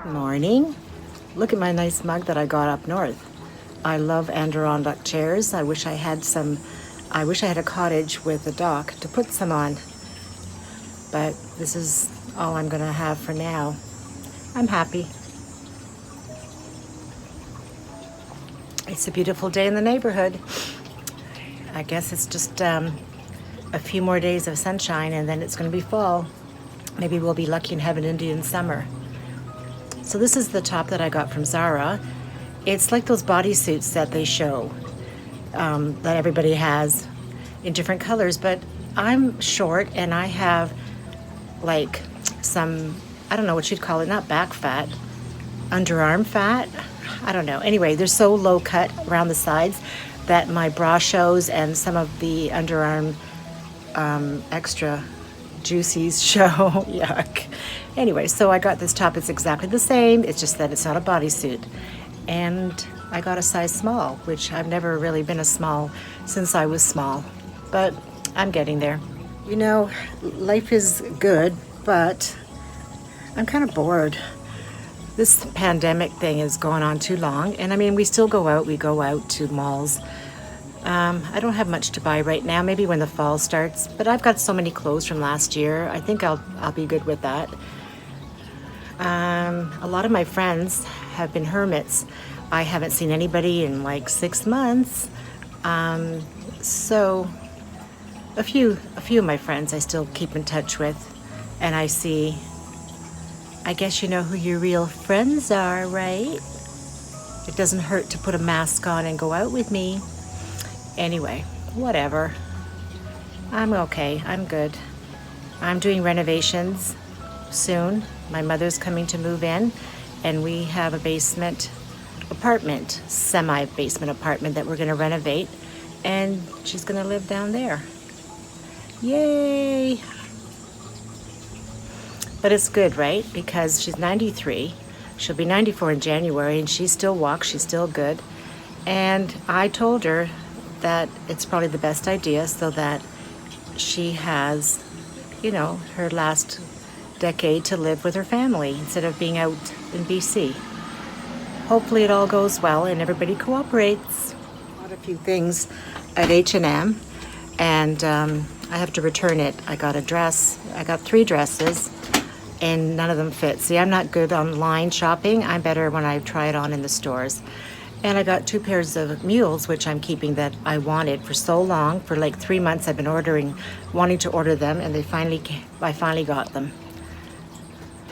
Morning. Look at my nice mug that I got up north. I love Adirondack chairs. I wish I had some. I wish I had a cottage with a dock to put some on. But this is all I'm going to have for now. I'm happy. It's a beautiful day in the neighborhood. I guess it's just a few more days of sunshine and then it's going to be fall. Maybe we'll be lucky and have an Indian summer. So this is the top that I got from Zara. It's like those bodysuits that they show, that everybody has in different colors, but I'm short and I have like some, I don't know what you'd call it, not back fat, underarm fat. I don't know. Anyway, they're so low cut around the sides that my bra shows and some of the underarm extra juicies show. Yuck. Anyway, so I got this top. It's exactly the same. It's just that it's not a bodysuit. And I got a size small, which I've never really been a small since I was small. But I'm getting there. You know, life is good, but I'm kind of bored. This pandemic thing is going on too long. And I mean, we still go out. We go out to malls. I don't have much to buy right now, maybe when the fall starts, but I've got so many clothes from last year. I think I'll be good with that. A lot of my friends have been hermits. I haven't seen anybody in like 6 months. So a few of my friends I still keep in touch with, and I see, I guess you know who your real friends are, right? It doesn't hurt to put a mask on and go out with me. Anyway, whatever. I'm okay. I'm good. I'm doing renovations soon. My mother's coming to move in, and we have a basement apartment, semi-basement apartment that we're going to renovate, and she's going to live down there. Yay! But it's good, right? Because she's 93. She'll be 94 in January, and she still walks. She's still good. And I told her that it's probably the best idea so that she has, you know, her last decade to live with her family instead of being out in BC. Hopefully it all goes well and everybody cooperates. Bought a few things at H&M and I have to return it. I got a dress. I got 3 dresses and none of them fit. See, I'm not good online shopping. I'm better when I try it on in the stores. And I got 2 pairs of mules, which I'm keeping, that I wanted for so long. For like 3 months I've been wanting to order them, and I finally got them.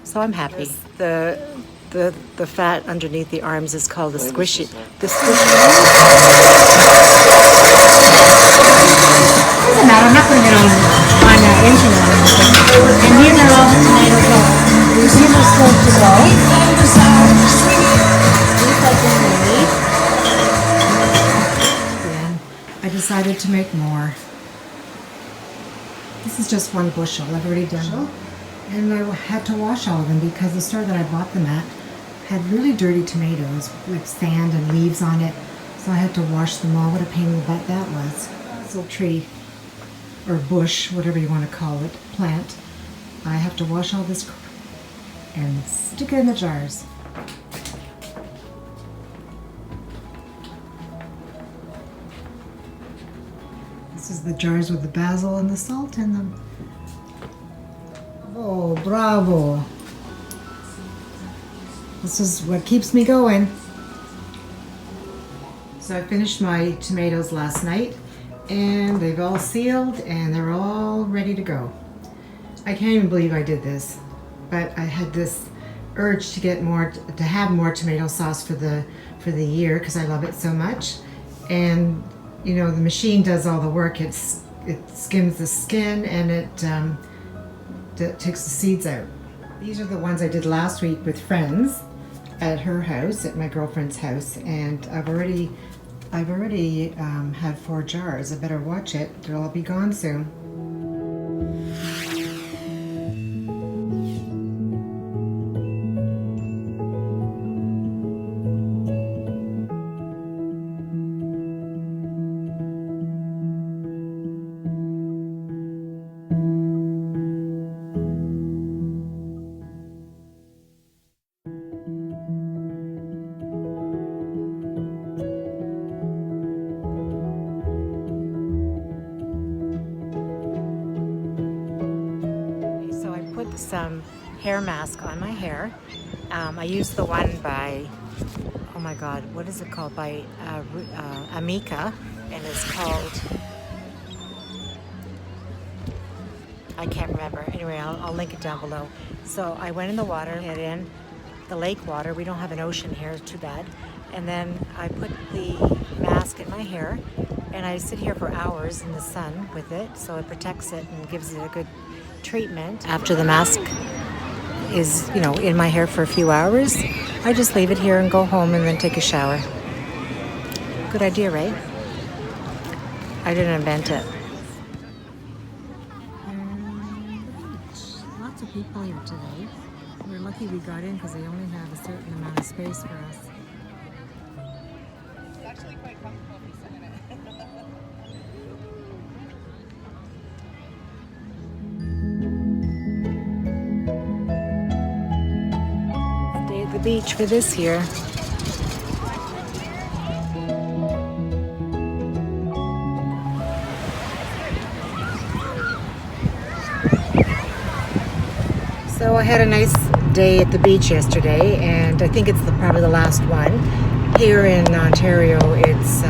So I'm happy. The fat underneath the arms is called the squishy. The squishy. Doesn't matter, I'm not putting it on internet. And these are all the tomatoes. These are still to go. I decided to make more. This is just 1 bushel. I've already done it. And I had to wash all of them because the store that I bought them at had really dirty tomatoes with sand and leaves on it. So I had to wash them all. What a pain in the butt that was. This little tree, or bush, whatever you want to call it, plant. I have to wash all this and stick it in the jars. This is the jars with the basil and the salt in them. Oh, bravo. This is what keeps me going. So I finished my tomatoes last night and they've all sealed and they're all ready to go. I can't even believe I did this, but I had this urge to get more, to have more tomato sauce for the year because I love it so much. And you know, the machine does all the work. It skims the skin and it takes the seeds out. These are the ones I did last week with friends at her house, at my girlfriend's house, and I've already had 4 jars. I better watch it. They'll all be gone soon. some hair mask on my hair. I used the one by, oh my God, what is it called? By Amika, and it's called, I can't remember. Anyway, I'll link it down below. So I went in the water, head in the lake water. We don't have an ocean here, too bad. And then I put the mask in my hair, and I sit here for hours in the sun with it, so it protects it and gives it a good treatment. After the mask is, you know, in my hair for a few hours, I just leave it here and go home and then take a shower. Good idea, right? I didn't invent it. Lots of people here today. We're lucky we got in because they only have a certain amount of space for us. It's actually quite comfortable if you sit in it. Stay at the beach for this year. So I had a nice day at the beach yesterday, and I think it's probably the last one. Here in Ontario, it's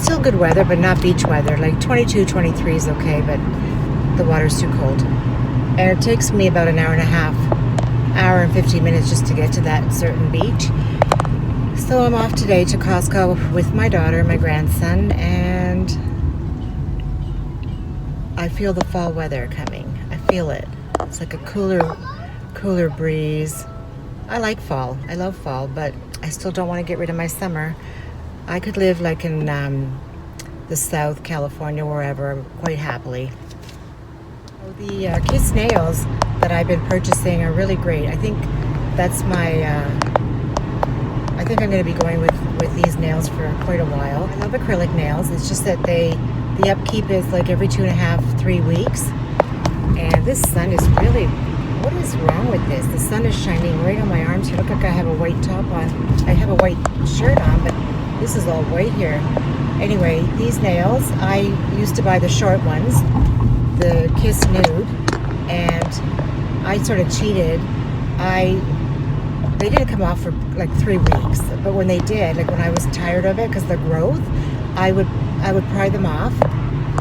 still good weather, but not beach weather. Like 22, 23 is okay, but the water's too cold. And it takes me about an hour and a half, hour and 15 minutes just to get to that certain beach. So I'm off today to Costco with my daughter, my grandson, and I feel the fall weather coming. I feel it. It's like a cooler breeze. I like fall. I love fall, but I still don't want to get rid of my summer. I could live like in the South, California, wherever, quite happily. The Kiss nails that I've been purchasing are really great. I think that's my, I think I'm going to be going with these nails for quite a while. I love acrylic nails. It's just that the upkeep is like every 2.5, 3 weeks. And this sun is really, what is wrong with this? The sun is shining right on my arms here. Look like I have a white top on. I have a white shirt on, but this is all white here. Anyway, these nails, I used to buy the short ones, the Kiss Nude, and I sort of cheated. They didn't come off for like 3 weeks, but when they did, like when I was tired of it because the growth, I would pry them off,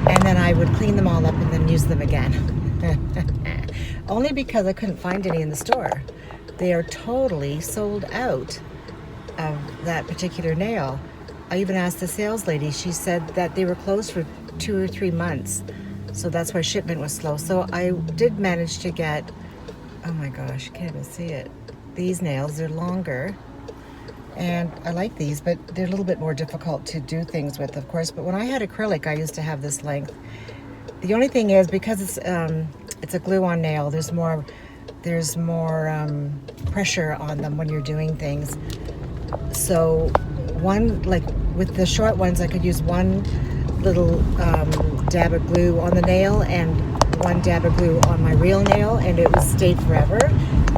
and then I would clean them all up and then use them again. Only because I couldn't find any in the store. They are totally sold out of that particular nail. I even asked the sales lady. She said that they were closed for 2 or 3 months, so that's why shipment was slow. So I did manage to get, oh my gosh, I can't even see it. These nails, they're longer, and I like these, but they're a little bit more difficult to do things with, of course. But when I had acrylic, I used to have this length. The only thing is, because it's a glue-on nail, there's more pressure on them when you're doing things. So one, like with the short ones, I could use one little dab of glue on the nail and one dab of glue on my real nail, and it would stay forever.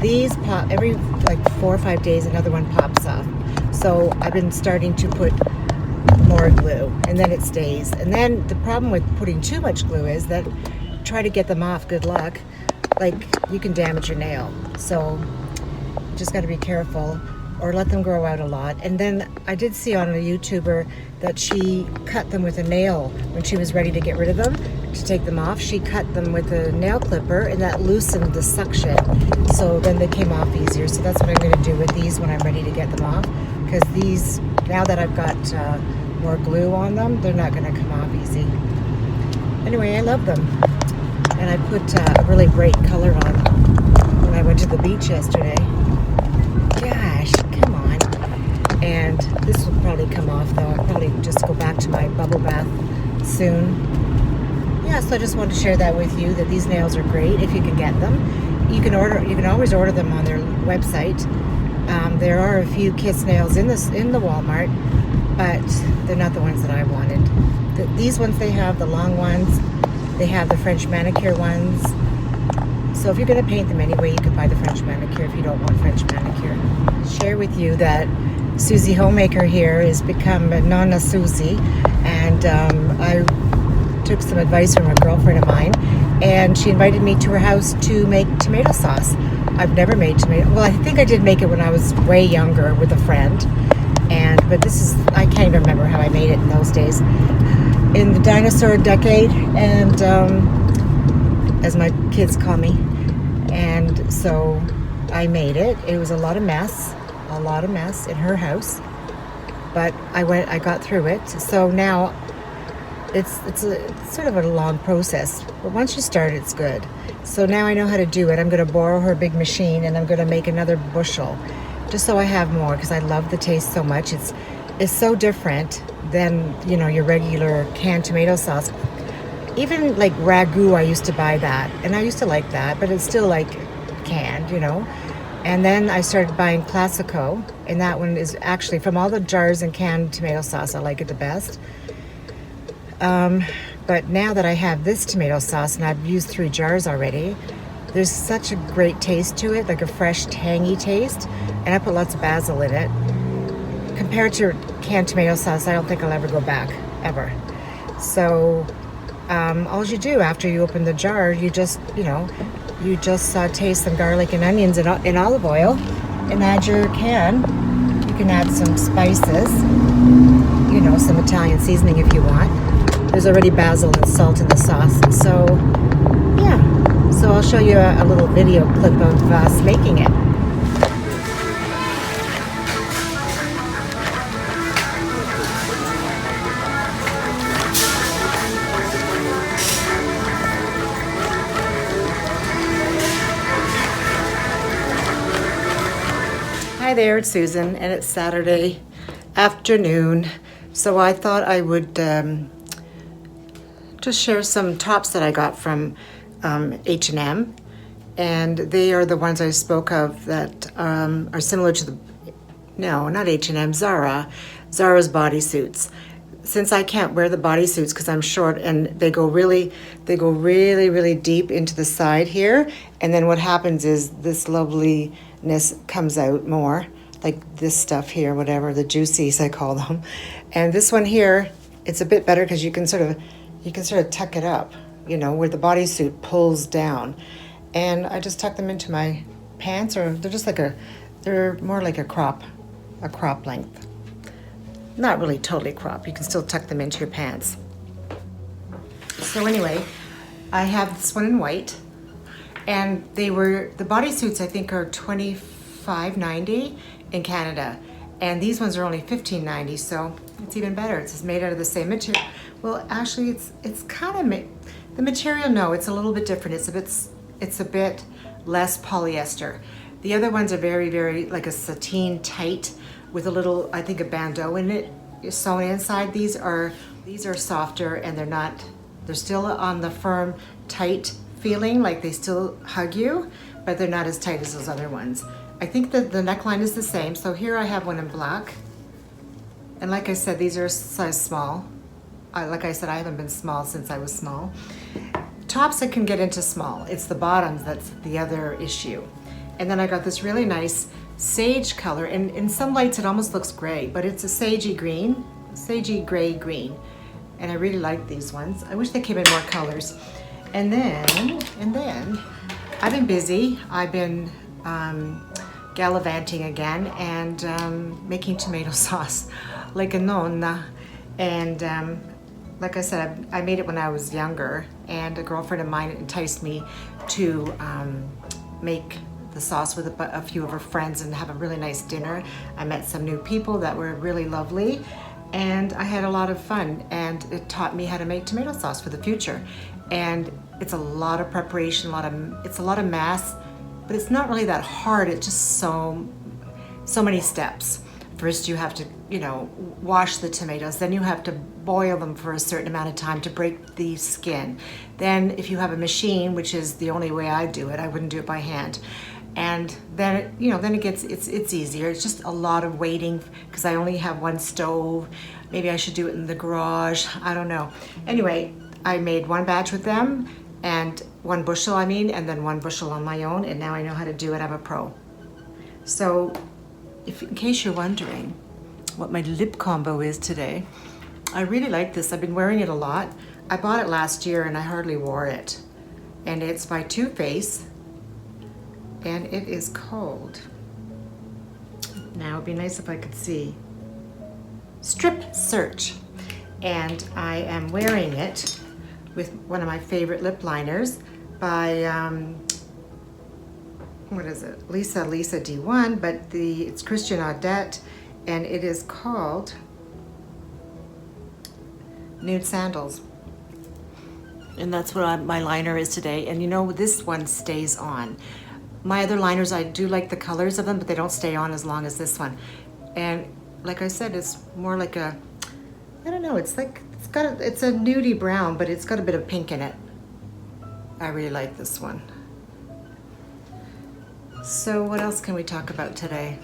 These pop every like 4 or 5 days, another one pops off. So I've been starting to put more glue, and then it stays. And then the problem with putting too much glue is that try to get them off, good luck. Like, you can damage your nail. So just got to be careful, or let them grow out a lot. And then I did see on a YouTuber that she cut them with a nail when she was ready to get rid of them, to take them off. She cut them with a nail clipper, and that loosened the suction, so then they came off easier. So that's what I'm going to do with these when I'm ready to get them off, because these, now that I've got more glue on them, they're not going to come off easy. Anyway, I love them, and I put a really bright color on when I went to the beach yesterday. Gosh, come on. And this will probably come off, though. I'll probably just go back to my bubble bath soon. Yeah, so I just wanted to share that with you, that these nails are great if you can get them. You can always order them on their website. There are a few Kiss nails in the Walmart, but they're not the ones that I wanted. These ones, they have the long ones. They have the French manicure ones. So if you're going to paint them anyway, you could buy the French manicure if you don't want French manicure. Share with you that Susie Homemaker here has become a Nonna Susie, and I took some advice from a girlfriend of mine, and she invited me to her house to make tomato sauce. I've never made tomato. Well, I think I did make it when I was way younger with a friend, but this is, I can't even remember how I made it in those days, in the dinosaur decade, and as my kids call me. And so I made it. It was a lot of mess in her house, but I got through it. So now it's sort of a long process, but once you start, it's good. So now I know how to do it. I'm going to borrow her big machine, and I'm going to make another bushel, just so I have more, because I love the taste so much. It's so different than, you know, your regular canned tomato sauce. Even like ragu, I used to buy that, and I used to like that, but it's still like canned, you know. And then I started buying Classico, and that one is actually, from all the jars and canned tomato sauce, I like it the best. But now that I have this tomato sauce, and I've used 3 jars already, there's such a great taste to it, like a fresh, tangy taste. And I put lots of basil in it. Compared to canned tomato sauce, I don't think I'll ever go back, ever. So all you do after you open the jar, you just saute some garlic and onions in olive oil and add your can. You can add some spices, you know, some Italian seasoning if you want. There's already basil and salt in the sauce. So, yeah. So I'll show you a little video clip of us making it. Hi there, it's Susan, and it's Saturday afternoon. So I thought I would just share some tops that I got from H&M, and they are the ones I spoke of that are similar to not H&M, Zara's bodysuits. Since I can't wear the bodysuits because I'm short, and they go really deep into the side here, and then what happens is this loveliness comes out more, like this stuff here, whatever, the juicies I call them. And this one here, it's a bit better because you can sort of tuck it up, you know, where the bodysuit pulls down. And I just tuck them into my pants, or they're more like a crop length. Not really totally crop. You can still tuck them into your pants. So anyway, I have this one in white, and the bodysuits I think are $25.90 in Canada, and these ones are only $15.90, so it's even better. It's made out of the same material. Well, actually, it's kind of the material. No, it's a little bit different. It's a bit less polyester. The other ones are very like a sateen tight with a little, I think, a bandeau in it sewn inside. These are softer, and they're still on the firm, tight feeling, like they still hug you, but they're not as tight as those other ones. I think that the neckline is the same. So here I have one in black, and like I said, these are size small. Like I said, I haven't been small since I was small. Tops I can get into small. It's the bottoms that's the other issue. And then I got this really nice sage color, and in some lights it almost looks gray, but it's a sagey gray green, and I really like these ones. I wish they came in more colors. And then I've been busy. I've been gallivanting again, and making tomato sauce like a nonna. And like I said, I made it when I was younger, and a girlfriend of mine enticed me to make the sauce with a few of her friends and have a really nice dinner. I met some new people that were really lovely, and I had a lot of fun, and it taught me how to make tomato sauce for the future. And it's a lot of preparation, it's a lot of mass, but it's not really that hard. It's just so many steps. First you have to, wash the tomatoes, then you have to boil them for a certain amount of time to break the skin. Then if you have a machine, which is the only way I do it, I wouldn't do it by hand. And then, it's easier. It's just a lot of waiting because I only have one stove. Maybe I should do it in the garage. I don't know. Anyway, I made one batch with them, and one bushel, and then one bushel on my own, and now I know how to do it. I'm a pro. So, in case you're wondering what my lip combo is today, I really like this. I've been wearing it a lot. I bought it last year and I hardly wore it. and it's by Too Faced, and it is called, now it'd be nice if I could see, Strip Search. And I am wearing it with one of my favorite lip liners by, what is it? Lisa D1, but it's Christian Audette, and it is called Nude Sandals. And that's what my liner is today. And you know, this one stays on. My other liners, I do like the colors of them, but they don't stay on as long as this one. And like I said, it's more like a, I don't know, it's like, it's a nudie brown, but it's got a bit of pink in it. I really like this one. So what else can we talk about today?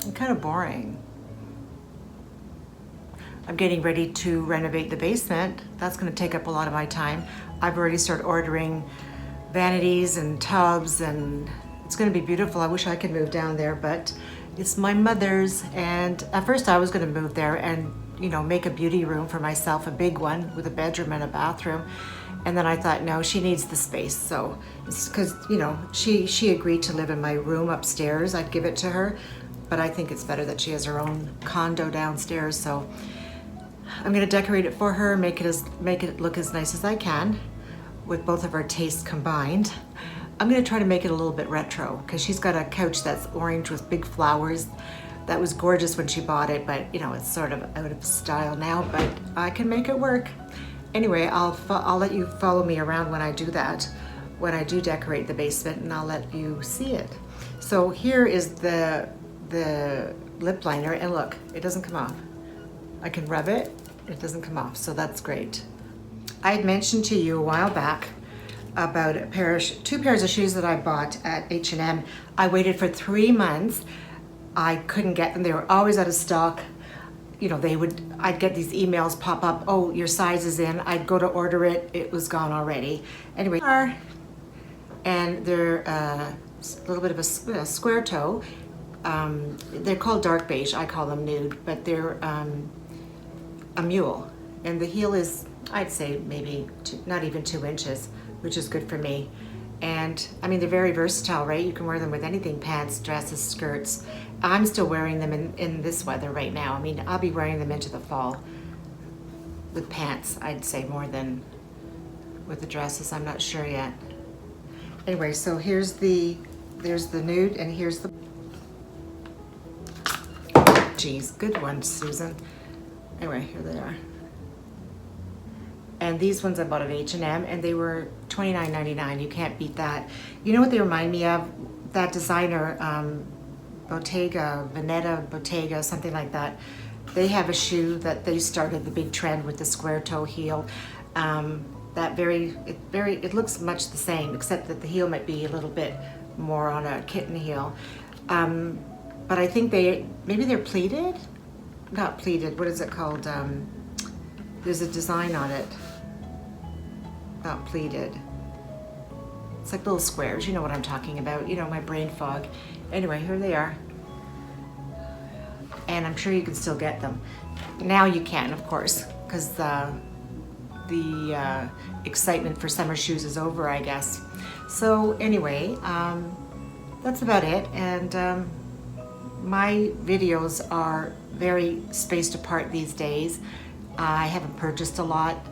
I'm kind of boring. I'm getting ready to renovate the basement. That's going to take up a lot of my time. I've already started ordering vanities and tubs, and it's going to be beautiful. I wish I could move down there, but it's my mother's, and at first I was going to move there and, you know, make a beauty room for myself, a big one with a bedroom and a bathroom. And then I thought, no, she needs the space. So it's because, you know, she agreed to live in my room upstairs. I'd give it to her, but I think it's better that she has her own condo downstairs. So I'm going to decorate it for her, make it look as nice as I can with both of our tastes combined. I'm going to try to make it a little bit retro because she's got a couch that's orange with big flowers. That was gorgeous when she bought it, but you know, it's sort of out of style now, but I can make it work. Anyway, I'll let you follow me around when I do that, when I do decorate the basement, and I'll let you see it. So here is the lip liner, and look, it doesn't come off. I can rub it, it doesn't come off, so that's great. I had mentioned to you a while back about two pairs of shoes that I bought at H&M. I waited for 3 months. I couldn't get them. They were always out of stock. You know, I'd get these emails pop up, oh, your size is in. I'd go to order it, it was gone already. Anyway, and they're a little bit of a square toe. They're called dark beige, I call them nude, but they're a mule. And the heel is, I'd say maybe not even 2 inches, which is good for me. And I mean, they're very versatile, right? You can wear them with anything, pants, dresses, skirts. I'm still wearing them in this weather right now. I mean, I'll be wearing them into the fall with pants, I'd say, more than with the dresses. I'm not sure yet. Anyway, so there's the nude, and here's the, geez, good one, Susan. Anyway, here they are. And these ones I bought at H&M, and they were $29.99. You can't beat that. You know what they remind me of? That designer, Veneta Bottega, something like that. They have a shoe that they started the big trend with the square toe heel. It looks much the same, except that the heel might be a little bit more on a kitten heel. But I think maybe they're pleated? Not pleated, what is it called? There's a design on it. Not pleated. It's like little squares, you know what I'm talking about. You know, my brain fog. Anyway, here they are. And I'm sure you can still get them. Now you can, of course, because the excitement for summer shoes is over, I guess. So anyway, that's about it. And my videos are very spaced apart these days. I haven't purchased a lot.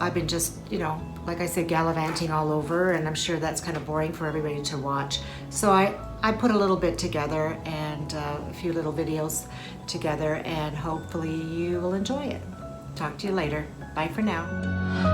I've been just, you know, like I said, gallivanting all over, and I'm sure that's kind of boring for everybody to watch. So I put a little bit together and a few little videos together, and hopefully you will enjoy it. Talk to you later. Bye for now.